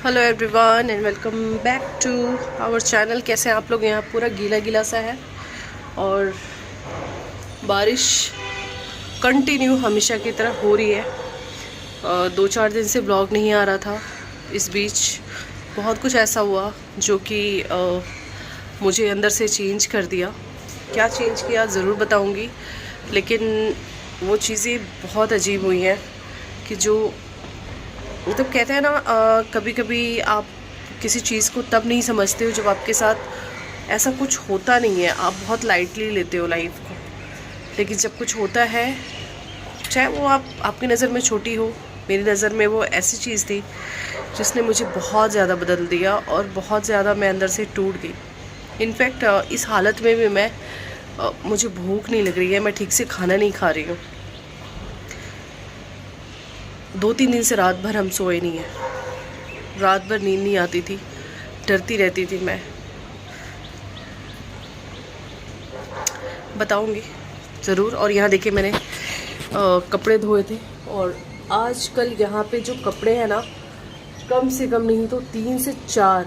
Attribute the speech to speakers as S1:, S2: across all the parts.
S1: Hello everyone and welcome back to our channel. कैसे हैं आप लोग? यहाँ पूरा गीला गीला सा है और बारिश कंटिन्यू हमेशा की तरह हो रही है। 2-4 दिन से ब्लॉग नहीं आ रहा था। इस बीच बहुत कुछ ऐसा हुआ जो कि मुझे अंदर से चेंज कर दिया। क्या चेंज किया ज़रूर बताऊँगी, लेकिन वो चीज़ें बहुत अजीब हुई हैं कि जो मतलब कहते हैं ना, कभी कभी आप किसी चीज़ को तब नहीं समझते हो जब आपके साथ ऐसा कुछ होता नहीं है। आप बहुत लाइटली लेते हो लाइफ को, लेकिन जब कुछ होता है, चाहे वो आपकी नज़र में छोटी हो, मेरी नज़र में वो ऐसी चीज़ थी जिसने मुझे बहुत ज़्यादा बदल दिया और बहुत ज़्यादा मैं अंदर से टूट गई। इनफैक्ट इस हालत में भी मुझे भूख नहीं लग रही है, मैं ठीक से खाना नहीं खा रही हूँ। 2-3 दिन से रात भर हम सोए नहीं हैं। रात भर नींद नहीं आती थी, डरती रहती थी मैं। बताऊंगी ज़रूर। और यहाँ देखिए, मैंने कपड़े धोए थे और आजकल यहाँ पे जो कपड़े हैं ना, कम से कम नहीं तो 3 से 4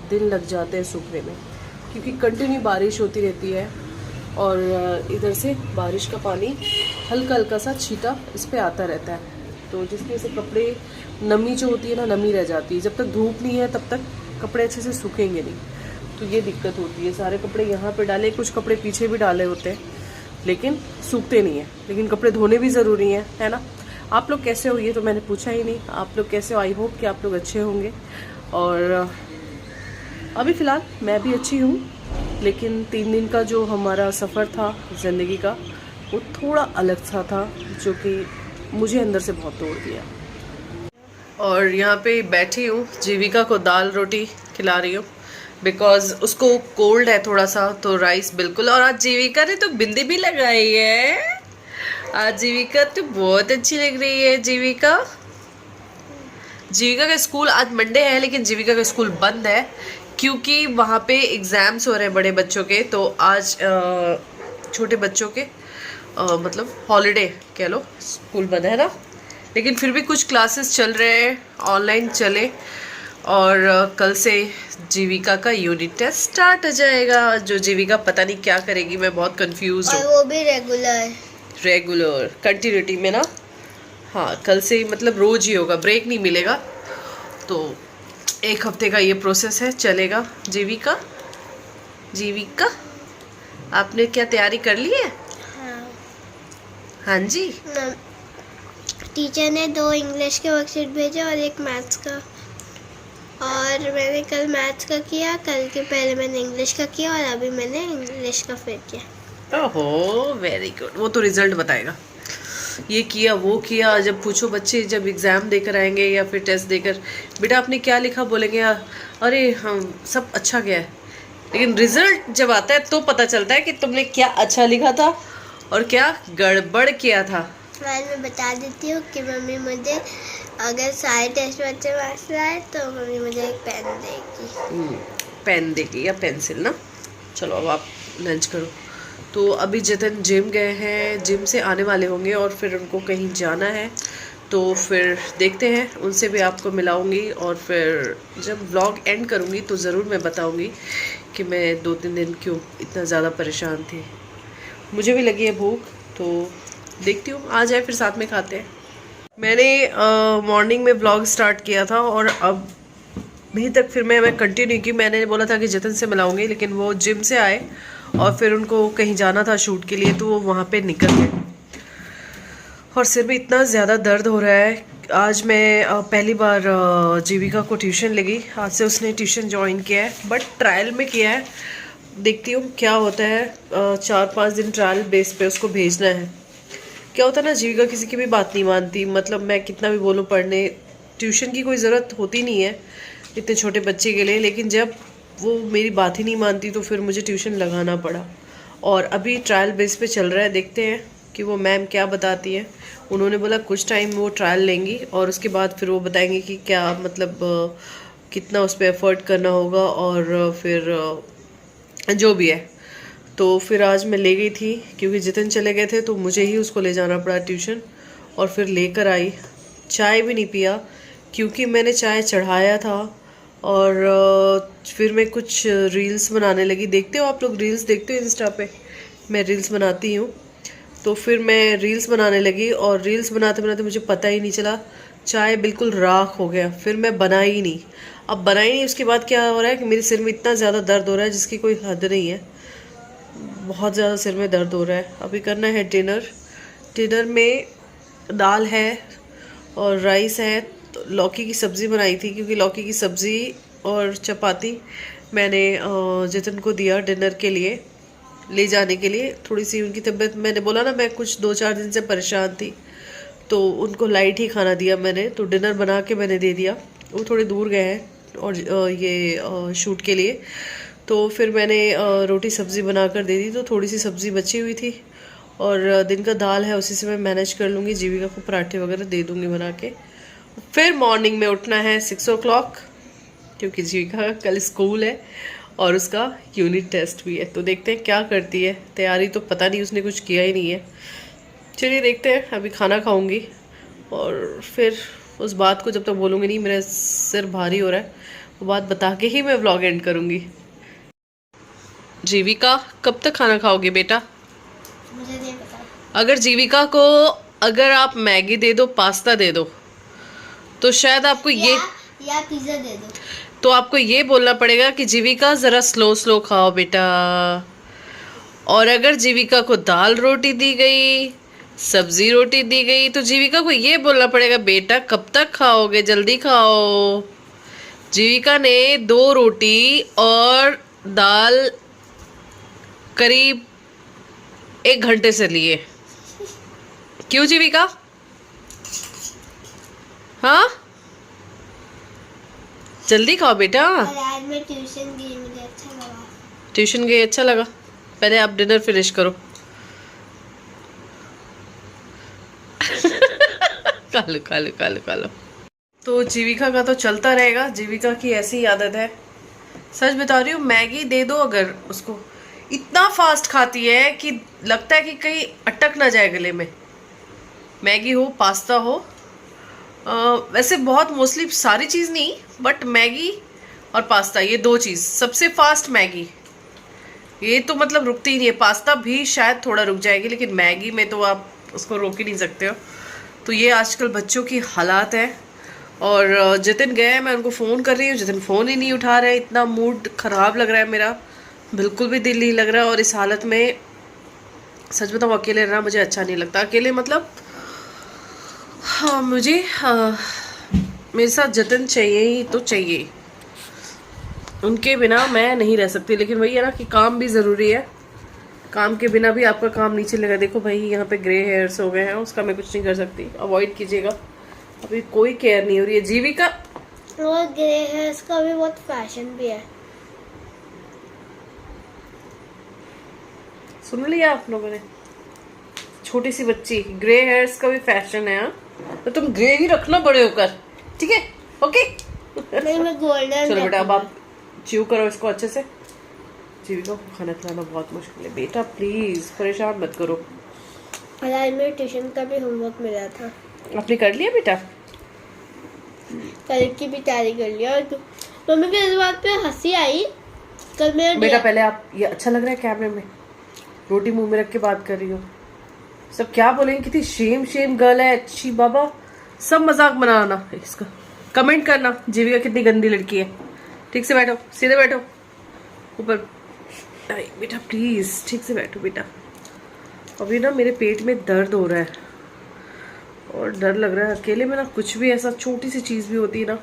S1: दिन लग जाते हैं सूखने में, क्योंकि कंटिन्यू बारिश होती रहती है और इधर से बारिश का पानी हल्का हल्का सा छींटा इस पर आता रहता है, तो जिसकी वजह से कपड़े, नमी जो होती है ना, नमी रह जाती है। जब तक धूप नहीं है तब तक कपड़े अच्छे से सूखेंगे नहीं, तो ये दिक्कत होती है। सारे कपड़े यहाँ पे डाले, कुछ कपड़े पीछे भी डाले होते हैं, लेकिन सूखते नहीं हैं। लेकिन कपड़े धोने भी ज़रूरी हैं, है ना। आप लोग कैसे हो ये तो मैंने पूछा ही नहीं। आप लोग कैसे हो? आई होप कि आप लोग अच्छे होंगे। और अभी फ़िलहाल मैं भी अच्छी हूँ, लेकिन 3 दिन का जो हमारा सफ़र था ज़िंदगी का, वो थोड़ा अलग सा था, जो कि मुझे अंदर से बहुत तोड़ दिया। और यहाँ पे बैठी हूँ, जीविका को दाल रोटी खिला रही हूँ, बिकॉज उसको कोल्ड है थोड़ा सा, तो राइस बिल्कुल। और आज जीविका ने तो बिंदी भी लगाई है। आज जीविका तो बहुत अच्छी लग रही है। जीविका का स्कूल, आज मंडे है लेकिन जीविका का स्कूल बंद है क्योंकि वहाँ पे एग्ज़ाम्स हो रहे हैं बड़े बच्चों के। तो आज छोटे बच्चों के मतलब हॉलीडे कह लो, स्कूल बंद है ना। लेकिन फिर भी कुछ क्लासेस चल रहे हैं, ऑनलाइन चले। और कल से जीविका का यूनिट टेस्ट स्टार्ट हो जाएगा, जो जीविका पता नहीं क्या करेगी। मैं बहुत कंफ्यूज हूँ।
S2: वो भी रेगुलर
S1: कंटिन्यूटी में ना। हाँ, कल से मतलब रोज ही होगा, ब्रेक नहीं मिलेगा। तो 1 हफ्ते का ये प्रोसेस है, चलेगा। जीविका आपने क्या तैयारी कर ली है? हाँ जी।
S2: टीचर ने 2 इंग्लिश के वर्कशीट भेजे और 1 मैथ्स का, और मैंने कल मैथ्स का किया, कल के पहले मैंने इंग्लिश का किया और अभी मैंने इंग्लिश का फिर किया।
S1: ओहो, वेरी गुड। वो तो रिजल्ट बताएगा, ये किया वो किया। जब पूछो बच्चे, जब एग्ज़ाम देकर आएंगे या फिर टेस्ट देकर, बेटा आपने क्या लिखा, बोलेंगे अरे हम सब अच्छा गया है। लेकिन रिजल्ट जब आता है तो पता चलता है कि तुमने क्या अच्छा लिखा था और क्या गड़बड़ किया था।
S2: मैं बता देती हूँ कि मम्मी मुझे अगर सारे टेस्ट में अच्छे मार्क्स लाए तो मम्मी मुझे एक पेन देगी।
S1: पेन देगी या पेंसिल ना। चलो अब आप लंच करो। तो अभी जतन जिम गए हैं, जिम से आने वाले होंगे और फिर उनको कहीं जाना है, तो फिर देखते हैं, उनसे भी आपको मिलाऊंगी। और फिर जब व्लॉग एंड करूंगी तो ज़रूर मैं बताऊंगी कि मैं 2-3 दिन क्यों इतना ज़्यादा परेशान थी। मुझे भी लगी है भूख, तो देखती हूँ, आ जाए फिर साथ में खाते हैं। मैंने मॉर्निंग में व्लॉग स्टार्ट किया था और अब भी तक फिर मैं कंटिन्यू की। मैंने बोला था कि जतन से मिलाऊंगी, लेकिन वो जिम से आए और फिर उनको कहीं जाना था शूट के लिए, तो वो वहाँ पे निकल गए। और सिर में इतना ज़्यादा दर्द हो रहा है। आज मैं पहली बार जीविका को ट्यूशन लगी। आज से उसने ट्यूशन ज्वाइन किया है, बट ट्रायल में किया है। देखती हूँ क्या होता है। 4-5 दिन ट्रायल बेस पे उसको भेजना है। क्या होता है ना, जीविका किसी की भी बात नहीं मानती। मतलब मैं कितना भी बोलूँ पढ़ने, ट्यूशन की कोई ज़रूरत होती नहीं है इतने छोटे बच्चे के लिए, लेकिन जब वो मेरी बात ही नहीं मानती तो फिर मुझे ट्यूशन लगाना पड़ा। और अभी ट्रायल बेस पे चल रहा है, देखते हैं कि वो मैम क्या बताती है। उन्होंने बोला कुछ टाइम वो ट्रायल लेंगी और उसके बाद फिर वो बताएंगे कि क्या मतलब कितना उस पर एफर्ट करना होगा और फिर जो भी है। तो फिर आज मैं ले गई थी, क्योंकि जितन चले गए थे तो मुझे ही उसको ले जाना पड़ा ट्यूशन। और फिर लेकर आई, चाय भी नहीं पिया क्योंकि मैंने चाय चढ़ाया था और फिर मैं कुछ रील्स बनाने लगी। देखते हो आप लोग रील्स देखते हो इंस्टा पे? मैं रील्स बनाती हूँ। तो फिर मैं रील्स बनाने लगी और रील्स बनाते बनाते मुझे पता ही नहीं चला, चाय बिल्कुल राख हो गया। फिर मैं बनाई ही नहीं। अब बनाई नहीं, उसके बाद क्या हो रहा है कि मेरे सिर में इतना ज़्यादा दर्द हो रहा है जिसकी कोई हद नहीं है। बहुत ज़्यादा सिर में दर्द हो रहा है। अभी करना है डिनर। डिनर में दाल है और राइस है। तो लौकी की सब्ज़ी बनाई थी, क्योंकि लौकी की सब्ज़ी और चपाती मैंने जितिन को दिया डिनर के लिए, ले जाने के लिए। थोड़ी सी उनकी तबीयत, मैंने बोला ना मैं कुछ 2-4 दिन से परेशान थी, तो उनको लाइट ही खाना दिया मैंने। तो डिनर बना के मैंने दे दिया। वो थोड़े दूर गए हैं और ये शूट के लिए। तो फिर मैंने रोटी सब्ज़ी बना कर दे दी। तो थोड़ी सी सब्ज़ी बची हुई थी और दिन का दाल है, उसी से मैं मैनेज कर लूँगी। जीविका को पराठे वगैरह दे दूँगी बना के। फिर मॉर्निंग में उठना है 6 o'clock, क्योंकि जीविका का कल स्कूल है और उसका यूनिट टेस्ट भी है। तो देखते हैं क्या करती है। तैयारी तो पता नहीं, उसने कुछ किया ही नहीं है। चलिए देखते हैं। अभी खाना खाऊंगी और फिर उस बात को जब तक बोलूँगी नहीं, मेरा सिर भारी हो रहा है, वो बात बता के ही मैं व्लॉग एंड करूँगी। जीविका कब तक खाना खाओगे बेटा?
S2: मुझे नहीं पता।
S1: अगर जीविका को अगर आप मैगी दे दो, पास्ता दे दो, तो शायद आपको ये
S2: या पिज्जा दे दो,
S1: तो आपको ये बोलना पड़ेगा कि जीविका ज़रा स्लो स्लो खाओ बेटा। और अगर जीविका को दाल रोटी दी गई, सब्जी रोटी दी गई, तो जीविका को ये बोलना पड़ेगा बेटा कब तक खाओगे, जल्दी खाओ। जीविका ने 2 रोटी और दाल करीब 1 घंटे से लिए। क्यों जीविका? हाँ, जल्दी खाओ बेटा।
S2: और आज मैं ट्यूशन गई, मुझे अच्छा लगा।
S1: ट्यूशन गए, अच्छा लगा? पहले आप डिनर फिनिश करो। कालो कालो कालो कालो। तो जीविका का तो चलता रहेगा। जीविका की ऐसी आदत है, सच बता रही हूँ। मैगी दे दो अगर उसको, इतना फास्ट खाती है कि लगता है कि कहीं अटक ना जाए गले में। मैगी हो, पास्ता हो, वैसे बहुत मोस्टली सारी चीज़ नहीं, बट मैगी और पास्ता, ये 2 चीज़ सबसे फास्ट। मैगी ये तो मतलब रुकती ही नहीं है। पास्ता भी शायद थोड़ा रुक जाएगी, लेकिन मैगी में तो आप उसको रोक ही नहीं सकते हो। तो ये आजकल बच्चों की हालात है। और जितिन गए, मैं उनको फ़ोन कर रही हूँ, जितिन फ़ोन ही नहीं उठा रहे। इतना मूड ख़राब लग रहा है मेरा, बिल्कुल भी दिल नहीं लग रहा। और इस हालत में सच बताऊँ, अकेले रहना मुझे अच्छा नहीं लगता। अकेले मतलब हाँ, मुझे मेरे साथ जितिन चाहिए ही तो चाहिए। उनके बिना मैं नहीं रह सकती। लेकिन वही है ना कि काम भी ज़रूरी है। काम के बिना भी आपका काम नहीं चलेगा। देखो भाई, यहाँ पे ग्रे हेयर्स हो गए हैं, उसका मैं कुछ नहीं कर सकती। अवॉइड कीजिएगा, अभी कोई केयर नहीं हो रही है। जीविका
S2: और ग्रे हेयर्स का भी बहुत फैशन भी है।
S1: सुन लिया आप लोगों ने? छोटी सी बच्ची, ग्रे हेयर्स का भी फैशन है। हाँ, तो तुम ग्रे ही रखना बड़े होकर, ठीक है? ओके।
S2: नहीं, मैं गोल्डन।
S1: चलो बेटा, अब आप च्यू करो इसको अच्छे से। जीविका को खाना खिलाना बहुत मुश्किल है बेटा, प्लीज परेशान मत करो।
S2: और आज मेरे ट्यूशन का भी होमवर्क मिला था।
S1: आपने कर लिया बेटा?
S2: कल की भी तैयारी कर लिया। और मम्मी को इस बात पे हंसी आई। कल मेरा
S1: बेटा पहले आप, ये अच्छा लग रहा है कैमरे में? रोटी मुंह में रख के बात कर रही हो, सब क्या बोलेंगे? कितनी शेम गर्ल है। अच्छी बाबा, सब मजाक बनाना इसका। कमेंट करना जीविका कितनी गंदी लड़की है। ठीक से बैठो, सीधे बैठो, ऊपर। बेटा प्लीज ठीक से बैठो बेटा। अभी ना मेरे पेट में दर्द हो रहा है और डर लग रहा है। अकेले में ना कुछ भी ऐसा छोटी सी चीज़ भी होती है ना,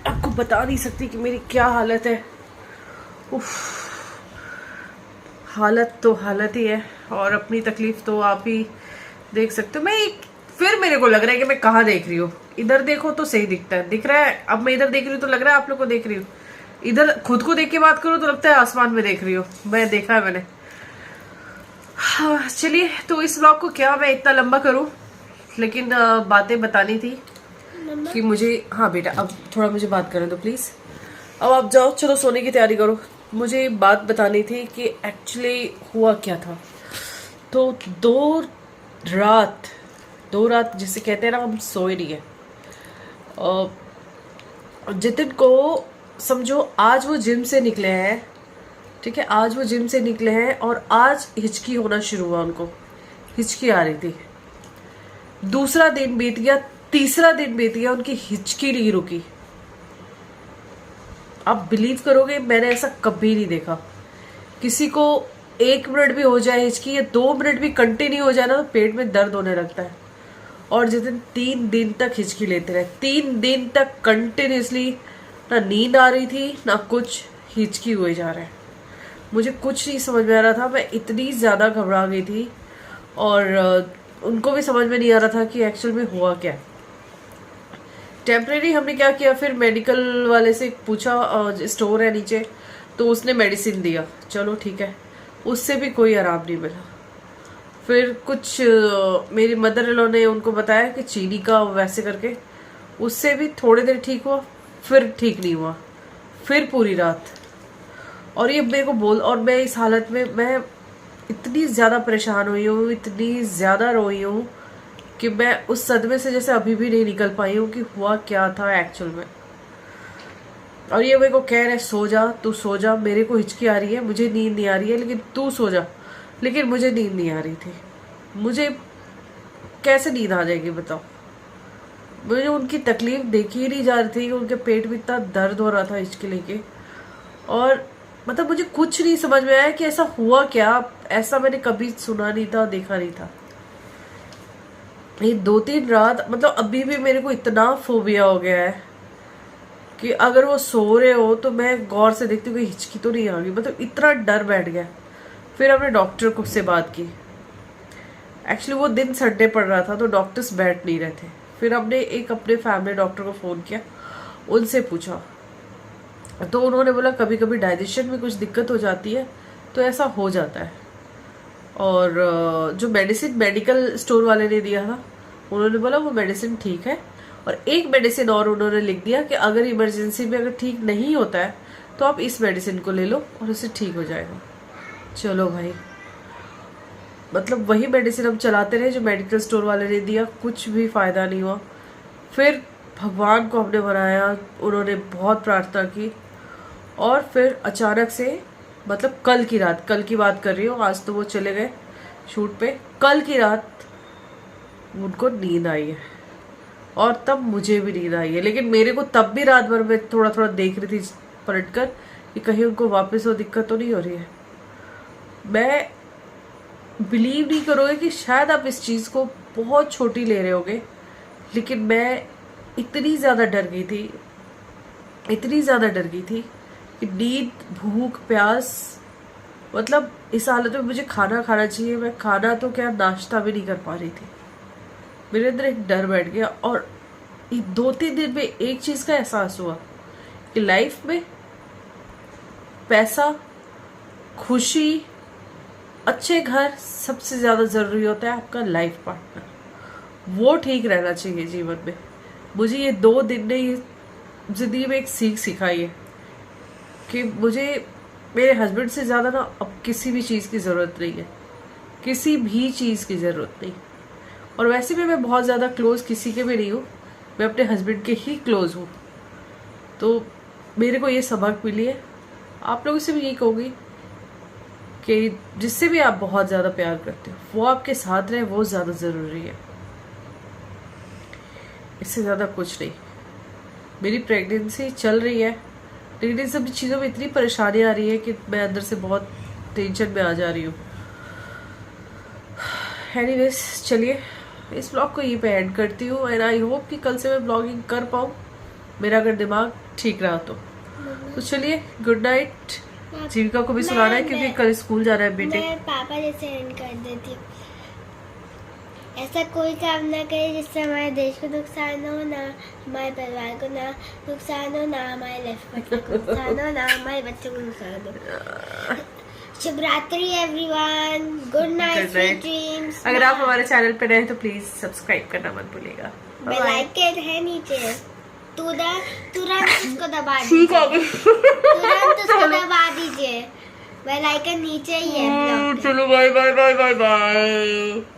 S1: आपको बता नहीं सकती कि मेरी क्या हालत है। उफ, हालत तो हालत ही है। और अपनी तकलीफ तो आप ही देख सकते हो। फिर मेरे को लग रहा है कि मैं कहाँ देख रही हूँ। इधर देखो तो सही दिखता है, दिख रहा है। अब मैं इधर देख रही हूँ तो लग रहा है आप लोग को देख रही हूँ। इधर खुद को देख के बात करो तो लगता है आसमान में देख रही हूँ। मैं देखा है मैंने। हाँ चलिए, तो इस व्लॉग को क्या मैं इतना लंबा करूँ, लेकिन बातें बतानी थी कि मुझे। हाँ बेटा, अब थोड़ा मुझे बात करने दो प्लीज। अब आप जाओ, चलो सोने की तैयारी करो। मुझे बात बतानी थी कि एक्चुअली हुआ क्या था। तो 2 रात जिसे कहते हैं ना, हम सोए नहीं है। जितिन को समझो आज वो जिम से निकले हैं, ठीक है, आज वो जिम से निकले हैं और आज हिचकी होना शुरू हुआ, उनको हिचकी आ रही थी। दूसरा दिन बीत गया, तीसरा दिन बीत गया, उनकी हिचकी नहीं रुकी। आप बिलीव करोगे, मैंने ऐसा कभी नहीं देखा। किसी को 1 मिनट भी हो जाए हिचकी या 2 मिनट भी कंटिन्यू हो जाए ना, तो पेट में दर्द होने लगता है। और जितने 3 दिन तक हिचकी लेते रहे, 3 दिन तक कंटिन्यूसली, ना नींद आ रही थी ना कुछ, हिचकी हुए जा रहे हैं। मुझे कुछ नहीं समझ में आ रहा था, मैं इतनी ज़्यादा घबरा गई थी और उनको भी समझ में नहीं आ रहा था कि एक्चुअल में हुआ क्या। टेम्परेरी हमने क्या किया, फिर मेडिकल वाले से पूछा, स्टोर है नीचे, तो उसने मेडिसिन दिया, चलो ठीक है, उससे भी कोई आराम नहीं मिला। फिर कुछ मेरी मदर इन लॉ ने उनको बताया कि चीनी का वैसे करके, उससे भी थोड़ी देर ठीक हुआ, फिर ठीक नहीं हुआ, फिर पूरी रात। और ये मेरे को और मैं इस हालत में, मैं इतनी ज़्यादा परेशान हुई हूँ, इतनी ज़्यादा रोई हूँ कि मैं उस सदमे से जैसे अभी भी नहीं निकल पाई हूँ कि हुआ क्या था एक्चुअल में। और ये मेरे को कह रहे सो जा, तू सो जा, मेरे को हिचकी आ रही है, मुझे नींद नहीं आ रही है, लेकिन तू सो जा। लेकिन मुझे नींद नहीं आ रही थी। मुझे कैसे नींद आ जाएगी बताओ। मुझे उनकी तकलीफ देखी ही नहीं जा रही थी, उनके पेट में इतना दर्द हो रहा था हिचकी लेके। और मतलब मुझे कुछ नहीं समझ में आया कि ऐसा हुआ क्या, ऐसा मैंने कभी सुना नहीं था, देखा नहीं था। ये 2-3 रात, मतलब अभी भी मेरे को इतना फोबिया हो गया है कि अगर वो सो रहे हो तो मैं गौर से देखती हूँ कि हिचकी तो नहीं आ गई, मतलब इतना डर बैठ गया। फिर हमने डॉक्टर को से बात की। एक्चुअली वो दिन संडे पड़ रहा था तो डॉक्टर्स बैठ नहीं रहे थे। फिर हमने एक अपने फैमिली डॉक्टर को फ़ोन किया, उनसे पूछा, तो उन्होंने बोला कभी कभी डाइजेशन में कुछ दिक्कत हो जाती है, तो ऐसा हो जाता है। और जो मेडिसिन मेडिकल स्टोर वाले ने दिया था, उन्होंने बोला वो मेडिसिन ठीक है, और एक मेडिसिन और उन्होंने लिख दिया कि अगर इमरजेंसी में अगर ठीक नहीं होता है तो आप इस मेडिसिन को ले लो और उससे ठीक हो जाएगा। चलो भाई, मतलब वही मेडिसिन हम चलाते रहे जो मेडिकल स्टोर वाले ने दिया, कुछ भी फ़ायदा नहीं हुआ। फिर भगवान को हमने मनाया, उन्होंने बहुत प्रार्थना की, और फिर अचानक से, मतलब कल की रात, कल की बात कर रही हूँ, आज तो वो चले गए शूट पे, कल की रात उनको नींद आई है और तब मुझे भी नींद आई है। लेकिन मेरे को तब भी रात भर में थोड़ा थोड़ा देख रही थी पलट कर कि कहीं उनको वापस वो दिक्कत तो नहीं हो रही है। मैं बिलीव नहीं करोगे कि शायद आप इस चीज़ को बहुत छोटी ले रहे होगे, लेकिन मैं इतनी ज़्यादा डर गई थी, इतनी ज़्यादा डर गई थी कि नींद, भूख, प्यास, मतलब इस हालत में मुझे खाना खाना चाहिए, मैं खाना तो क्या नाश्ता भी नहीं कर पा रही थी। मेरे अंदर एक डर बैठ गया। और 2-3 दिन में एक चीज़ का एहसास हुआ कि लाइफ में पैसा, खुशी, अच्छे घर, सबसे ज़्यादा ज़रूरी होता है आपका लाइफ पार्टनर। वो ठीक रहना चाहिए जीवन में। मुझे ये 2 दिन ने ये ज़िंदगी में एक सीख सिखाई है कि मुझे मेरे हस्बैंड से ज़्यादा ना अब किसी भी चीज़ की ज़रूरत नहीं है, किसी भी चीज़ की ज़रूरत नहीं। और वैसे भी मैं बहुत ज़्यादा क्लोज़ किसी के भी नहीं हूँ, मैं अपने हस्बैंड के ही क्लोज़ हूँ। तो मेरे को ये सबक मिली है। आप लोगों से भी यही कहूँगी कि जिससे भी आप बहुत ज़्यादा प्यार करते हो, वो आपके साथ रहे, वो ज़्यादा ज़रूरी है, इससे ज़्यादा कुछ नहीं। मेरी प्रेगनेंसी चल रही है, लेकिन इन सभी चीज़ों में इतनी परेशानी आ रही है कि मैं अंदर से बहुत टेंशन में आ जा रही हूँ। एनीवेज, चलिए इस ब्लॉग को यहीं पे एंड करती हूँ, एंड आई होप कि कल से मैं ब्लॉगिंग कर पाऊँ, मेरा अगर दिमाग ठीक रहा तो चलिए, गुड नाइट। जीविका को भी सुनाना है क्योंकि कल स्कूल जाना है बेटे।
S2: मैं पापा जैसे एंड कर देती हूँ। ऐसा कोई काम ना करे जिससे हमारे देश को नुकसान हो, ना हमारे परिवार को ना नुकसान हो, ना हमारे लाइफ को नुकसान हो, ना हमारे बच्चों को नुकसान हो। शुभ रात्रि everyone, good night, sweet dreams.
S1: अगर आप हमारे चैनल पे नए हैं तो प्लीज सब्सक्राइब करना मत भूलिएगा।
S2: बेल आइकन है नीचे, तुरंत उसको दबा
S1: ठीक
S2: दीजिए,
S1: है,
S2: तुरंत उसको दबा दीजिए। बेल आइकन नीचे ही है।
S1: चलो bye bye bye bye bye.